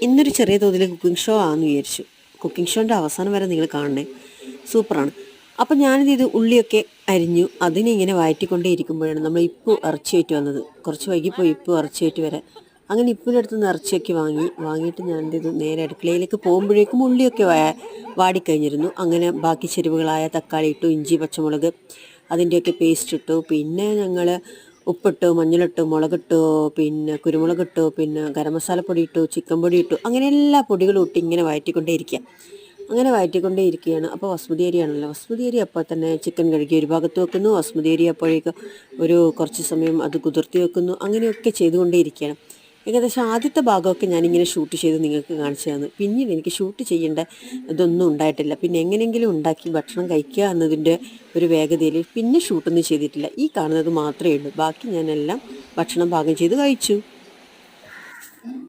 ഇന്നൊരു ചെറിയ തോതിൽ കുക്കിംഗ് ഷോ ആണെന്ന് വിചാരിച്ചു. കുക്കിംഗ് ഷോൻ്റെ അവസാനം വരെ നിങ്ങൾ കാണണേ, സൂപ്പറാണ്. അപ്പം ഞാനിത് ഉള്ളിയൊക്കെ അരിഞ്ഞു. അതിനിങ്ങനെ വഴറ്റിക്കൊണ്ടേ ഇരിക്കുമ്പോഴാണ് നമ്മൾ ഇറച്ചിയായിട്ട് വന്നത്. കുറച്ച് വൈകിപ്പോയി ഇറച്ചിയായിട്ട് വരാൻ. അങ്ങനെ ഇപ്പിൻ്റെ അടുത്ത് നിന്ന് ഇറച്ചിയൊക്കെ വാങ്ങിയിട്ട് ഞാൻ എന്ത് ചെയ്തു, നേരെ അടുക്കളയിലേക്ക് പോകുമ്പോഴേക്കും ഉള്ളിയൊക്കെ വാടിക്കഴിഞ്ഞിരുന്നു. അങ്ങനെ ബാക്കി ചേരുവകളായ തക്കാളി ഇട്ടു, ഇഞ്ചി പച്ചമുളക് അതിൻ്റെയൊക്കെ പേസ്റ്റ് ഇട്ടു. പിന്നെ ഞങ്ങൾ ഉപ്പിട്ടു, മഞ്ഞളിട്ടു, മുളകിട്ടു, പിന്നെ കുരുമുളകിട്ടു, പിന്നെ ഗരം മസാലപ്പൊടി ഇട്ടു, ചിക്കൻ പൊടി ഇട്ടു. അങ്ങനെ എല്ലാ പൊടികളും ഇട്ട് ഇങ്ങനെ വഴറ്റിക്കൊണ്ടേ ഇരിക്കുകയാണ്. അപ്പോൾ വസുമതി അരിയാണല്ലോ, വസുമതി അരി അപ്പോൾ തന്നെ ചിക്കൻ കഴുകി ഒരു ഭാഗത്ത് വെക്കുന്നു, വസുമതി അരി അപ്പോഴേക്കും കുറച്ച് സമയം അത് കുതിർത്തി വെക്കുന്നു. അങ്ങനെയൊക്കെ ചെയ്തുകൊണ്ടേ ഇരിക്കുകയാണ്. ഏകദേശം ആദ്യത്തെ ഭാഗമൊക്കെ ഞാനിങ്ങനെ ഷൂട്ട് ചെയ്ത് നിങ്ങൾക്ക് കാണിച്ചു തന്നു. പിന്നീട് എനിക്ക് ഷൂട്ട് ചെയ്യേണ്ട ഇതൊന്നും ഉണ്ടായിട്ടില്ല. പിന്നെ എങ്ങനെയെങ്കിലും ഉണ്ടാക്കി ഭക്ഷണം കഴിക്കുക എന്നതിൻ്റെ ഒരു വേഗതയിൽ പിന്നെ ഷൂട്ടൊന്നും ചെയ്തിട്ടില്ല. ഈ കാണുന്നത് മാത്രമേ ഉള്ളൂ. ബാക്കി ഞാനെല്ലാം ഭക്ഷണം പാകം ചെയ്ത് കഴിച്ചു.